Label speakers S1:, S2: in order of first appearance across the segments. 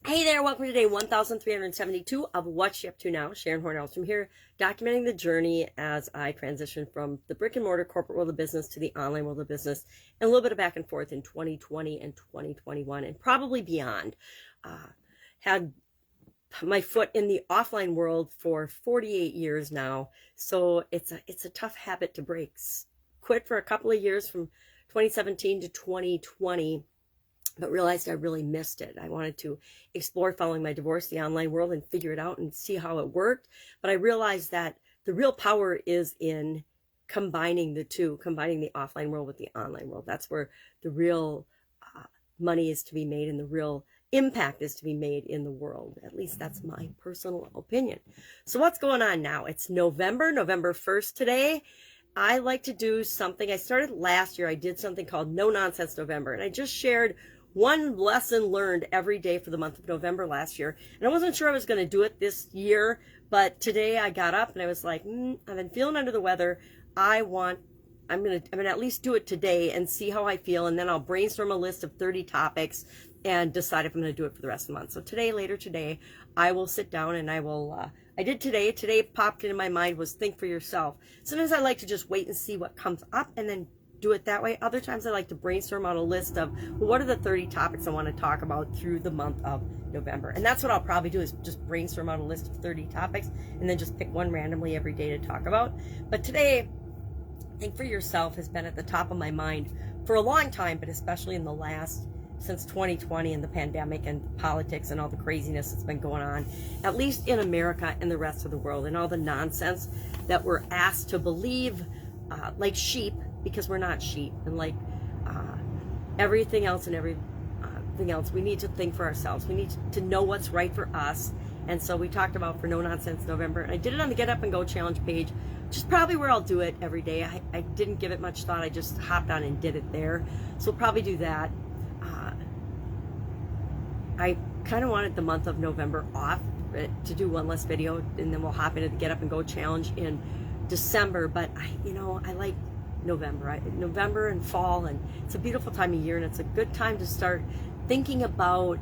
S1: Hey there, welcome to day 1372 of What's She Up To Now. Sharon Horne-Ellstrom here, documenting the journey as I transition from the brick and mortar corporate world of business to the online world of business, and a little bit of back and forth in 2020 and 2021 and probably beyond. Had my foot in the offline world for 48 years now, so it's a tough habit to break. Quit for a couple of years from 2017 to 2020. But realized I really missed it. I wanted to explore following my divorce, the online world, and figure it out and see how it worked. But I realized that the real power is in combining the two, combining the offline world with the online world. That's where the real money is to be made and the real impact is to be made in the world. At least that's my personal opinion. So what's going on now? It's November 1st today. I like to do something. I started last year. I did something called No Nonsense November, and I just shared one lesson learned every day for the month of November last year. And I wasn't sure I was going to do it this year, but today I got up and I was like, I've been feeling under the weather. I'm going to at least do it today and see how I feel. And then I'll brainstorm a list of 30 topics and decide if I'm going to do it for the rest of the month. So later today, I will sit down and I will, I did today popped into my mind was think for yourself. Sometimes I like to just wait and see what comes up and then do it that way. Other times I like to brainstorm out a list of, well, what are the 30 topics I want to talk about through the month of November. And that's what I'll probably do, is just brainstorm out a list of 30 topics and then just pick one randomly every day to talk about. But today, think for yourself has been at the top of my mind for a long time, but especially in the last, since 2020 and the pandemic and politics and all the craziness that's been going on, at least in America and the rest of the world, and all the nonsense that we're asked to believe like sheep, because we're not sheep, and like everything else we need to think for ourselves. We need to know what's right for us. And so we talked about for No Nonsense November, and I did it on the Get Up and Go challenge page, which is probably where I'll do it every day. I didn't give it much thought. I just hopped on and did it there. So we'll probably do that. I kind of wanted the month of November off to do one less video, and then we'll hop into the Get Up and Go challenge in December. But I like November and fall, and it's a beautiful time of year, and it's a good time to start thinking about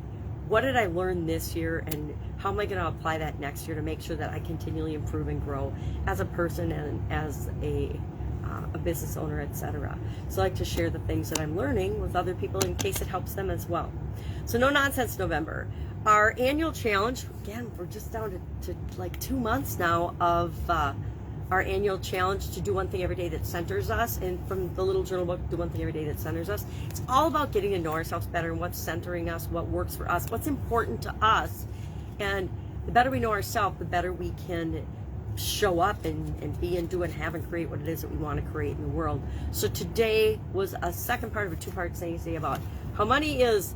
S1: what did I learn this year and how am I going to apply that next year to make sure that I continually improve and grow as a person and as a business owner, etc. So I like to share the things that I'm learning with other people in case it helps them as well. So No Nonsense November, our annual challenge. Again, we're just down to like 2 months now of our annual challenge to do one thing every day that centers us. And from the little journal book, do one thing every day that centers us. It's all about getting to know ourselves better and what's centering us, what works for us, what's important to us. And the better we know ourselves, the better we can show up and be and do and have and create what it is that we want to create in the world. So today was a second part of a two-part saying today about how money is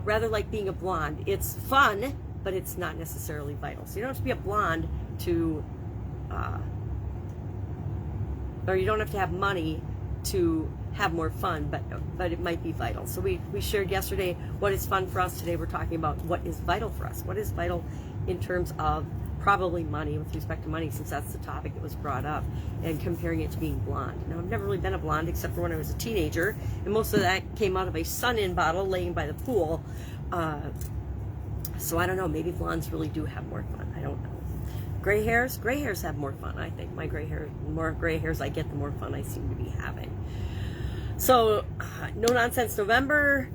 S1: rather like being a blonde. It's fun, but it's not necessarily vital. So you don't have to be a blonde to or you don't have to have money to have more fun, but it might be vital. So we shared yesterday what is fun for us. Today we're talking about what is vital for us. What is vital in terms of probably money, with respect to money, since that's the topic that was brought up, and comparing it to being blonde. Now, I've never really been a blonde except for when I was a teenager, and most of that came out of a sun-in bottle laying by the pool. So I don't know, maybe blondes really do have more fun. I don't know. Gray hairs have more fun, I think. My the more gray hairs I get, the more fun I seem to be having. So, No Nonsense November,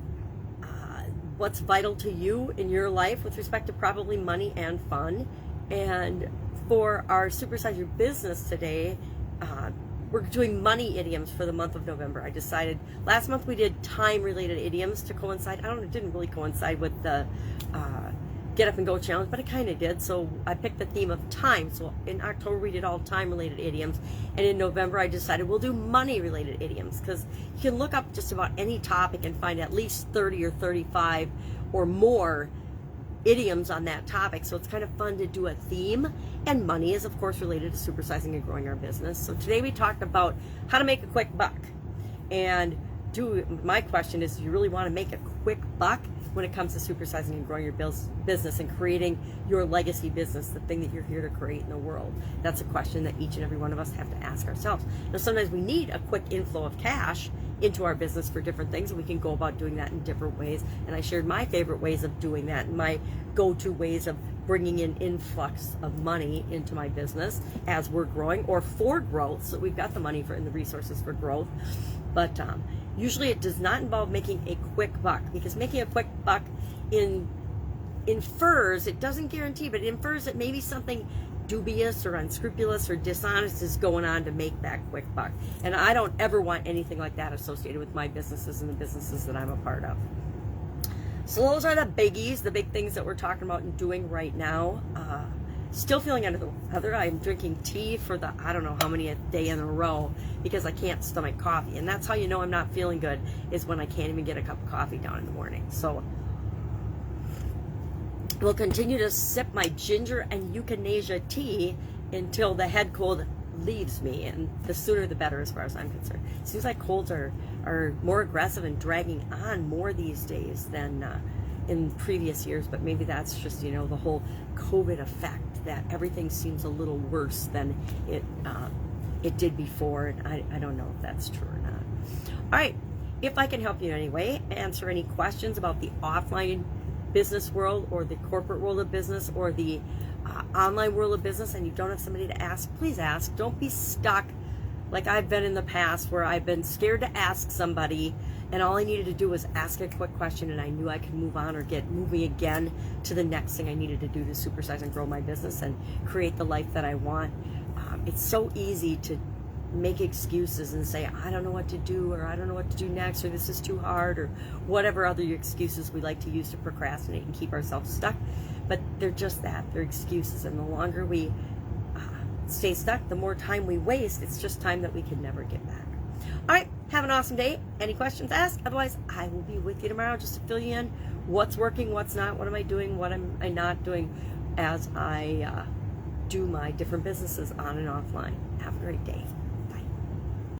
S1: what's vital to you in your life with respect to probably money and fun. And for our Supersize Your Business today, we're doing money idioms for the month of November. I decided, last month we did time-related idioms to coincide. It didn't really coincide with the Get Up and Go challenge, but it kind of did. So I picked the theme of time. So in October we did all time-related idioms, and in November I decided we'll do money-related idioms, because you can look up just about any topic and find at least 30 or 35 or more idioms on that topic. So it's kind of fun to do a theme, and money is of course related to supersizing and growing our business. So today we talked about how to make a quick buck, and my question is, do you really want to make a quick buck when it comes to supersizing and growing your business and creating your legacy business, the thing that you're here to create in the world? That's a question that each and every one of us have to ask ourselves. Now, sometimes we need a quick inflow of cash into our business for different things, and we can go about doing that in different ways. And I shared my favorite ways of doing that and my go-to ways of bringing in influx of money into my business as we're growing, or for growth, so we've got the money for and the resources for growth. But usually it does not involve making a quick buck, because making a quick buck infers, it doesn't guarantee, but it infers that maybe something dubious or unscrupulous or dishonest is going on to make that quick buck. And I don't ever want anything like that associated with my businesses and the businesses that I'm a part of. So those are the biggies, the big things that we're talking about and doing right now. Still feeling under the weather. I'm drinking tea for the, I don't know how many a day in a row, because I can't stomach coffee. And that's how you know I'm not feeling good, is when I can't even get a cup of coffee down in the morning. So we'll continue to sip my ginger and euthanasia tea until the head cold leaves me, and the sooner the better as far as I'm concerned. It seems like colds are more aggressive and dragging on more these days than in previous years, but maybe that's just, you know, the whole COVID effect, that everything seems a little worse than it did before, and I don't know if that's true or not. All right, if I can help you in any way, answer any questions about the offline business world or the corporate world of business or the online world of business, and you don't have somebody to ask, please ask. Don't be stuck like I've been in the past, where I've been scared to ask somebody, and all I needed to do was ask a quick question, and I knew I could move on or get moving again to the next thing I needed to do to supersize and grow my business and create the life that I want. It's so easy to make excuses and say, I don't know what to do, or I don't know what to do next, or this is too hard, or whatever other excuses we like to use to procrastinate and keep ourselves stuck. But they're just that, they're excuses, and the longer we stay stuck, the more time we waste. It's just time that we can never get back. All right, have an awesome day. Any questions, ask. Otherwise, I will be with you tomorrow just to fill you in what's working, what's not, what am I doing, what am I not doing as I do my different businesses on and offline. Have a great day.